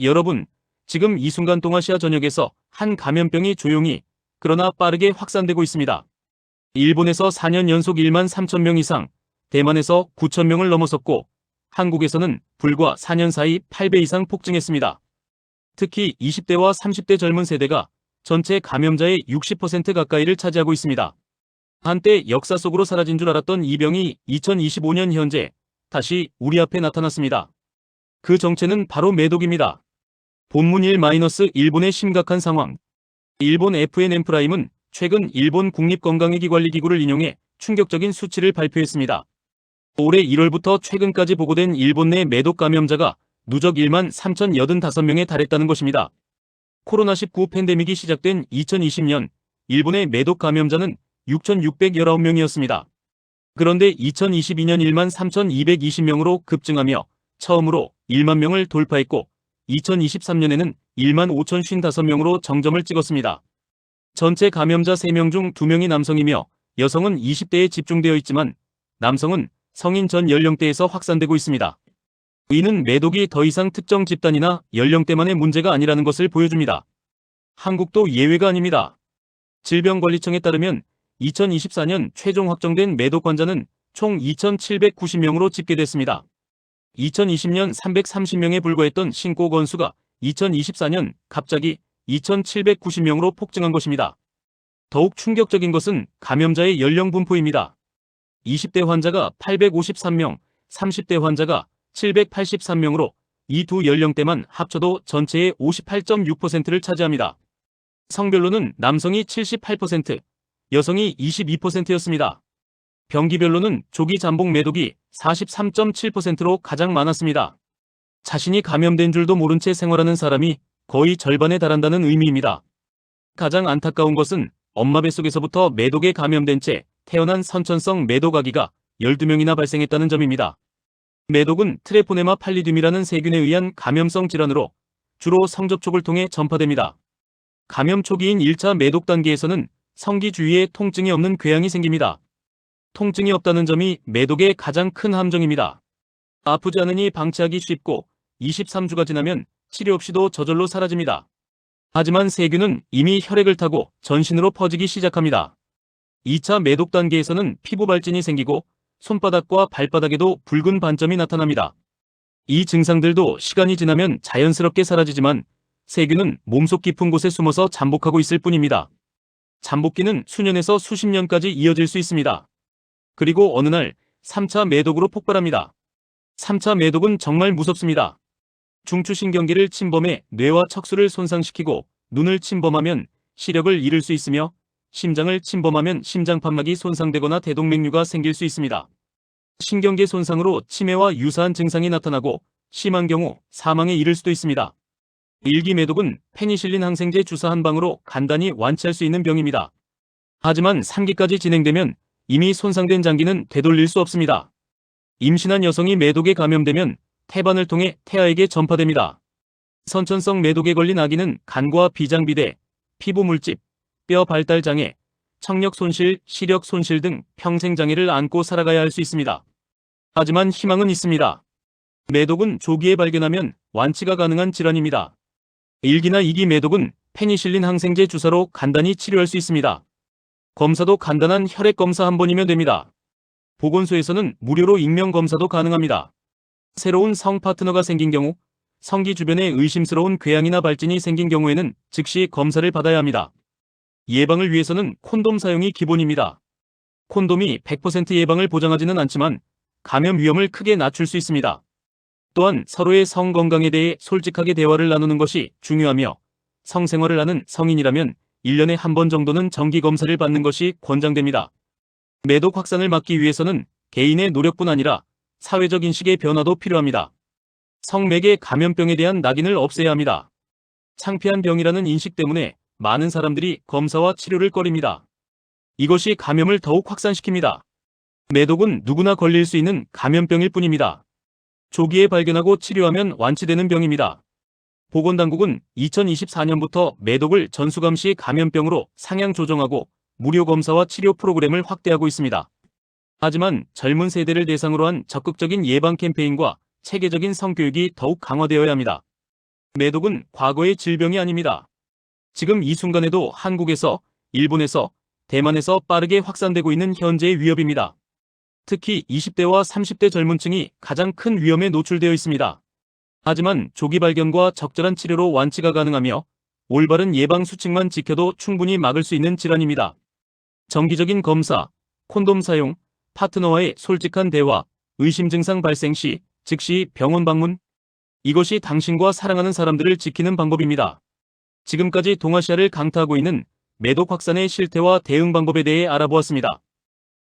여러분, 지금 이 순간 동아시아 전역에서 한 감염병이 조용히 그러나 빠르게 확산되고 있습니다. 일본에서 4년 연속 1만 3천 명 이상, 대만에서 9천 명을 넘어섰고 한국에서는 불과 4년 사이 8배 이상 폭증했습니다. 특히 20대와 30대 젊은 세대가 전체 감염자의 60% 가까이를 차지하고 있습니다. 한때 역사 속으로 사라진 줄 알았던 이 병이 2025년 현재 다시 우리 앞에 나타났습니다. 그 정체는 바로 매독입니다. 본문 1- 일본의 심각한 상황. 일본 FNN 프라임은 최근 일본 국립건강위기관리기구를 인용해 충격적인 수치를 발표했습니다. 올해 1월부터 최근까지 보고된 일본 내 매독 감염자가 누적 1만 3,085명에 달했다는 것입니다. 코로나19 팬데믹이 시작된 2020년 일본의 매독 감염자는 6,619명이었습니다. 그런데 2022년 1만 3,220명으로 급증하며 처음으로 1만 명을 돌파했고 2023년에는 1만 5,055명으로 정점을 찍었습니다. 전체 감염자 3명 중 2명이 남성이며 여성은 20대에 집중되어 있지만 남성은 성인 전 연령대에서 확산되고 있습니다. 이는 매독이 더 이상 특정 집단이나 연령대만의 문제가 아니라는 것을 보여줍니다. 한국도 예외가 아닙니다. 질병관리청에 따르면 2024년 최종 확정된 매독 환자는 총 2,790명으로 집계됐습니다. 2020년 330명에 불과했던 신고 건수가 2024년 갑자기 2,790명으로 폭증한 것입니다. 더욱 충격적인 것은 감염자의 연령 분포입니다. 20대 환자가 853명, 30대 환자가 783명으로 이 두 연령대만 합쳐도 전체의 58.6%를 차지합니다. 성별로는 남성이 78%, 여성이 22%였습니다. 병기별로는 조기 잠복 매독이 43.7%로 가장 많았습니다. 자신이 감염된 줄도 모른 채 생활하는 사람이 거의 절반에 달한다는 의미입니다. 가장 안타까운 것은 엄마 뱃속에서부터 매독에 감염된 채 태어난 선천성 매독 아기가 12명이나 발생했다는 점입니다. 매독은 트레포네마 팔리듐이라는 세균에 의한 감염성 질환으로 주로 성접촉을 통해 전파됩니다. 감염 초기인 1차 매독 단계에서는 성기 주위에 통증이 없는 궤양이 생깁니다. 통증이 없다는 점이 매독의 가장 큰 함정입니다. 아프지 않으니 방치하기 쉽고 23주가 지나면 치료 없이도 저절로 사라집니다. 하지만 세균은 이미 혈액을 타고 전신으로 퍼지기 시작합니다. 2차 매독 단계에서는 피부 발진이 생기고 손바닥과 발바닥에도 붉은 반점이 나타납니다. 이 증상들도 시간이 지나면 자연스럽게 사라지지만 세균은 몸속 깊은 곳에 숨어서 잠복하고 있을 뿐입니다. 잠복기는 수년에서 수십 년까지 이어질 수 있습니다. 그리고 어느 날 3차 매독으로 폭발합니다. 3차 매독은 정말 무섭습니다. 중추신경계를 침범해 뇌와 척수를 손상시키고 눈을 침범하면 시력을 잃을 수 있으며 심장을 침범하면 심장판막이 손상되거나 대동맥류가 생길 수 있습니다. 신경계 손상으로 치매와 유사한 증상이 나타나고 심한 경우 사망에 이를 수도 있습니다. 1기 매독은 페니실린 항생제 주사 한 방으로 간단히 완치할 수 있는 병입니다. 하지만 3기까지 진행되면 이미 손상된 장기는 되돌릴 수 없습니다. 임신한 여성이 매독에 감염되면 태반을 통해 태아에게 전파됩니다. 선천성 매독에 걸린 아기는 간과 비장비대, 피부 물집, 뼈 발달 장애, 청력 손실, 시력 손실 등 평생 장애를 안고 살아가야 할 수 있습니다. 하지만 희망은 있습니다. 매독은 조기에 발견하면 완치가 가능한 질환입니다. 1기나 2기 매독은 페니실린 항생제 주사로 간단히 치료할 수 있습니다. 검사도 간단한 혈액 검사 한 번이면 됩니다. 보건소에서는 무료로 익명 검사도 가능합니다. 새로운 성 파트너가 생긴 경우, 성기 주변에 의심스러운 궤양이나 발진이 생긴 경우에는 즉시 검사를 받아야 합니다. 예방을 위해서는 콘돔 사용이 기본입니다. 콘돔이 100% 예방을 보장하지는 않지만 감염 위험을 크게 낮출 수 있습니다. 또한 서로의 성 건강에 대해 솔직하게 대화를 나누는 것이 중요하며 성생활을 하는 성인이라면 1년에 한 번 정도는 정기검사를 받는 것이 권장됩니다. 매독 확산을 막기 위해서는 개인의 노력뿐 아니라 사회적 인식의 변화도 필요합니다. 성매개 감염병에 대한 낙인을 없애야 합니다. 창피한 병이라는 인식 때문에 많은 사람들이 검사와 치료를 꺼립니다. 이것이 감염을 더욱 확산시킵니다. 매독은 누구나 걸릴 수 있는 감염병일 뿐입니다. 조기에 발견하고 치료하면 완치되는 병입니다. 보건당국은 2024년부터 매독을 전수감시 감염병으로 상향 조정하고 무료 검사와 치료 프로그램을 확대하고 있습니다. 하지만 젊은 세대를 대상으로 한 적극적인 예방 캠페인과 체계적인 성교육이 더욱 강화되어야 합니다. 매독은 과거의 질병이 아닙니다. 지금 이 순간에도 한국에서, 일본에서, 대만에서 빠르게 확산되고 있는 현재의 위협입니다. 특히 20대와 30대 젊은 층이 가장 큰 위험에 노출되어 있습니다. 하지만 조기 발견과 적절한 치료로 완치가 가능하며 올바른 예방 수칙만 지켜도 충분히 막을 수 있는 질환입니다. 정기적인 검사, 콘돔 사용, 파트너와의 솔직한 대화, 의심 증상 발생 시 즉시 병원 방문. 이것이 당신과 사랑하는 사람들을 지키는 방법입니다. 지금까지 동아시아를 강타하고 있는 매독 확산의 실태와 대응 방법에 대해 알아보았습니다.